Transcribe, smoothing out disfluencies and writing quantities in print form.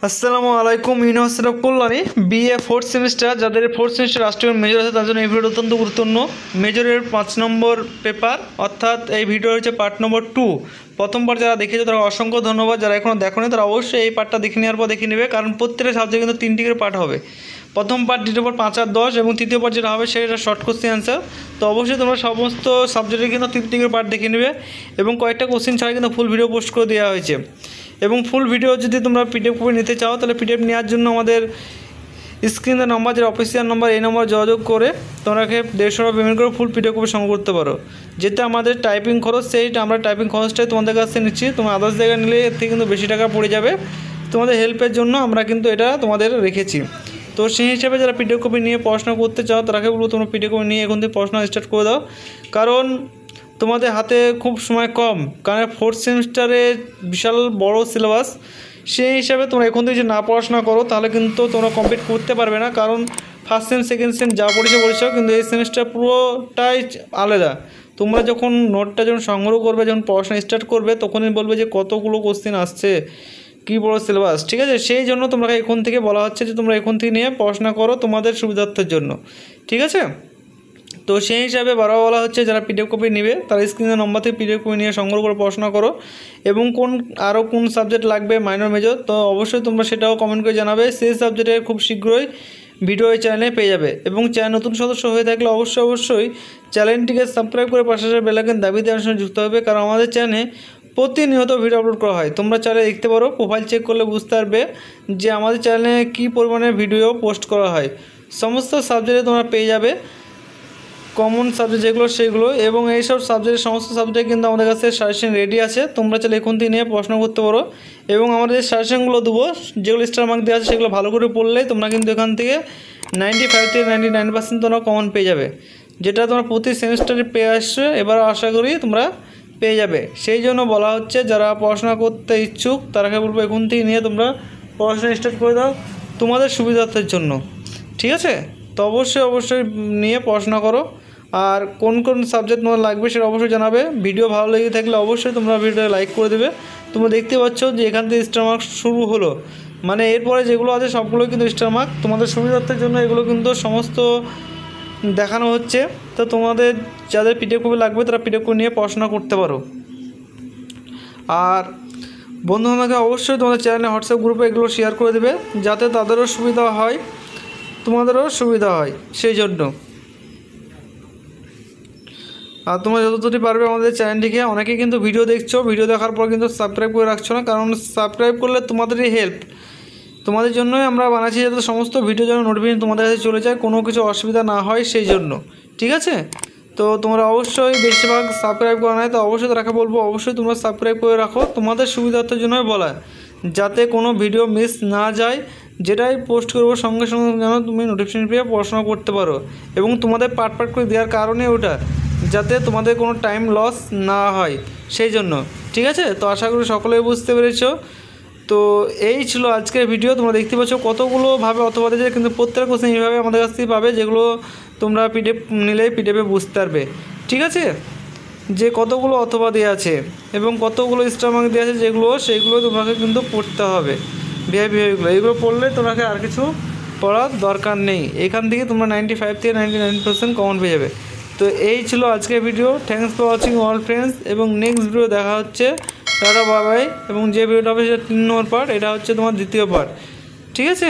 আসসালামু আলাইকুম। University of Kalyani BA fourth semester, যাদের ফোর্থ সেমিস্টার রাষ্ট্রীয় মেজর আছে তার জন্য এই ভিডিও অত্যন্ত গুরুত্বপূর্ণ। মেজরের 5 নম্বর পেপার, অর্থাৎ এই ভিডিও হচ্ছে পার্ট নম্বর 2। প্রথমবার যারা দেখেছো তারা অসংখ্য ধন্যবাদ, যারা এখনও দেখোনি তারা অবশ্যই এই পার্টটা দেখে নেওয়ার পর দেখে নেবে, কারণ প্রত্যেকটা সাবজেক্ট কিন্তু 3টি করে পার্ট হবে। প্রথম পার্ট, দ্বিতীয় পার্ট 5 আর 10, এবং তৃতীয় পার্ট যেটা হবে সেটা শর্ট কোশ্চেন অ্যান্সার। তো অবশ্যই তোমরা সমস্ত সাবজেক্টের কিন্তু 3টি করে পার্ট দেখে নেবে, এবং কয়েকটা কোশ্চেন ছাড়া কিন্তু ফুল ভিডিও পোস্ট করে দেওয়া হয়েছে। এবং ফুল ভিডিও যদি তোমরা পিডিএফ কপি নিতে চাও তাহলে পিডিএফ নেওয়ার জন্য আমাদের স্ক্রিনের নম্বর, যেটা অফিসিয়াল নম্বর, এই নম্বর যোগাযোগ করে তোমরাকে 150 টাকা পেমেন্ট করে ফুল পিডিএফ কপি সংগ্রহ করতে পারো। যেটা আমাদের টাইপিং খরচ, সেইটা আমরা টাইপিং খরচটাই তোমাদের কাছে নিচ্ছি। তোমরা আদার্স জায়গায় নিলে এর থেকে কিন্তু বেশি টাকা পড়ে যাবে। তোমাদের হেল্পের জন্য আমরা কিন্তু এটা তোমাদের রেখেছি। তো সেই হিসাবে যারা পিডিএফ কপি নিয়ে পড়াশোনা করতে চাও তারাকে বলবো তোমরা পিডিএফ কপি নিয়ে এখন থেকে পড়াশোনা স্টার্ট করে দাও, কারণ তোমাদের হাতে খুব সময় কম, কারণ ফোর্থ সেমিস্টারে বিশাল বড় সিলেবাস। সেই হিসাবে তোমরা এখন থেকে যদি না পড়াশোনা করো তাহলে কিন্তু তোমরা কমপ্লিট করতে পারবে না, কারণ ফার্স্ট সেম সেকেন্ড সেম যা পড়েছো, কিন্তু এই সেমিস্টার পুরোটাই আলাদা। তোমরা যখন নোটটা যখন সংগ্রহ করবে, যখন পড়াশোনা স্টার্ট করবে, তখনই বলবে যে কতগুলো কোশ্চেন আসছে, কী বড় সিলেবাস। ঠিক আছে, সেই জন্য তোমরা এখন থেকে বলা হচ্ছে যে তোমরা এখন থেকে নিয়ে পড়াশোনা করো তোমাদের সুবিধার্থের জন্য। ঠিক আছে, তো সেই হিসাবে বারবার বলা হচ্ছে যারা পিডিএফ কপি নেবে তারা স্ক্রিনের নম্বর থেকে পিডিএফ কপি নিয়ে সংগ্রহ করে পড়াশোনা করো। এবং আরও কোন সাবজেক্ট লাগবে, মাইনর মেজর, তো অবশ্যই তোমরা সেটাও কমেন্ট করে জানাবে। সেই সাবজেক্টে খুব শীঘ্রই ভিডিও এই চ্যানেলে পেয়ে যাবে। এবং চ্যানেল নতুন সদস্য হয়ে থাকলে অবশ্যই চ্যানেলটিকে সাবস্ক্রাইব করে পাশে বেল আইকন দাবি দেওয়ার সঙ্গে যুক্ত হবে, কারণ আমাদের চ্যানেলে প্রতিনিয়ত ভিডিও আপলোড করা হয়। তোমরা চ্যানেলে দেখতে পারো, প্রোফাইল চেক করলে বুঝতে পারবে যে আমাদের চ্যানেলে কী পরিমাণে ভিডিও পোস্ট করা হয়। সমস্ত সাবজেক্টে তোমরা পেয়ে যাবে কমন সাবজেক্ট যেগুলো সেগুলো, এবং এইসব সাবজেক্টের সমস্ত সাবজেক্ট কিন্তু আমাদের কাছে সাজেশন রেডি আছে। তোমরা চাইলে এখন থেকে নিয়ে পড়াশোনা করতে পারো। এবং আমাদের যে সাজেশনগুলো দেবো, যেগুলো স্টার মার্ক দেওয়া আছে, সেগুলো ভালো করে পড়লে তোমরা কিন্তু এখান থেকে 95 থেকে 99% তোমরা কমন পেয়ে যাবে, যেটা তোমরা প্রতি সেমিস্টারে পেয়ে আসছে। এবার আশা করি তোমরা পেয়ে যাবে। সেই জন্য বলা হচ্ছে যারা পড়াশোনা করতে ইচ্ছুক তারাকে বলবো এখন থেকে নিয়ে তোমরা পড়াশোনা স্টার্ট করে দাও তোমাদের সুবিধার্থের জন্য। ঠিক আছে, তো অবশ্যই নিয়ে পড়াশোনা করো। আর কোন কোন সাবজেক্ট তোমার লাগবে সেটা অবশ্যই জানাবে। ভিডিও ভালো লেগে থাকলে অবশ্যই তোমরা ভিডিওটা লাইক করে দেবে। তোমরা দেখতে পাচ্ছ যে এখান থেকে স্টার মার্ক শুরু হলো, মানে এরপরে যেগুলো আছে সবগুলোই কিন্তু স্টার মার্ক। তোমাদের সুবিধার্থের জন্য এগুলো কিন্তু সমস্ত দেখানো হচ্ছে। তো তোমাদের যাদের পিডিএফ কপি লাগবে তারা পিডিএফ কপি নিয়ে পড়াশোনা করতে পারো। আর বন্ধু-বান্ধবকে অবশ্যই তোমাদের চ্যানেলে হোয়াটসঅ্যাপ গ্রুপে এগুলো শেয়ার করে দেবে, যাতে তাদেরও সুবিধা হয় তোমাদেরও সুবিধা হয়। সেই জন্য আর তোমরা যতটুকু পারবে আমাদের চ্যানেলটিকে, অনেকেই কিন্তু ভিডিও দেখছো, ভিডিও দেখার পর কিন্তু সাবস্ক্রাইব করে রাখছো না, কারণ সাবস্ক্রাইব করলে তোমাদেরই হেল্প। তোমাদের জন্যই আমরা বানাচ্ছি, যাতে সমস্ত ভিডিও যেন নোটিফিকেশন তোমাদের কাছে চলে যায়, কোনো কিছু অসুবিধা না হয় সেই জন্য। ঠিক আছে, তো তোমরা অবশ্যই বেশিরভাগ সাবস্ক্রাইব করা নাই, তো অবশ্যই তাকে বলবো অবশ্যই তোমরা সাবস্ক্রাইব করে রাখো, তোমাদের সুবিধার্থের জন্যই বলা, যাতে কোনো ভিডিও মিস না যায়। যেটাই পোস্ট করবো সঙ্গে সঙ্গে যেন তুমি নোটিফিকেশন পেয়ে পড়াশোনা করতে পারো। এবং তোমাদের পার্ট করে দেওয়ার কারণে ওটা, যাতে তোমাদের কোনো টাইম লস না হয় সেই জন্য। ঠিক আছে, তো আশা করি সকলেই বুঝতে পেরেছো। তো এই ছিল আজকের ভিডিও। তোমরা দেখতে পাচ্ছ কতগুলো ভাবে অথবা যে কিন্তু প্রত্যেক কোশ্চেন এইভাবে আমাদের কাছ থেকে পাবে, যেগুলো তোমরা পিডিএফ নিলেই পিডিএফে বুঝতে পারবে। ঠিক আছে, যে কতগুলো অথবা দেওয়া আছে এবং কতগুলো স্টার মার্ক দেওয়া আছে সেইগুলো তোমাকে কিন্তু পড়তে হবে। বিহেভিয়ারগুলো এইগুলো পড়লে তোমাকে আর কিছু পড়ার দরকার নেই। এখান থেকে তোমরা 95 থেকে 99% কমন পেয়ে যাবে। তো এই ছিল আজকের video. Thanks for watching all friends, এবং নেক্সট ভিডিও দেখা হচ্ছে। Tata, bye bye. এবং যে ভিডিওটা হবে সেটা 3 নম্বর পার্ট, এটা হচ্ছে তোমার দ্বিতীয় পার্ট। ঠিক আছে।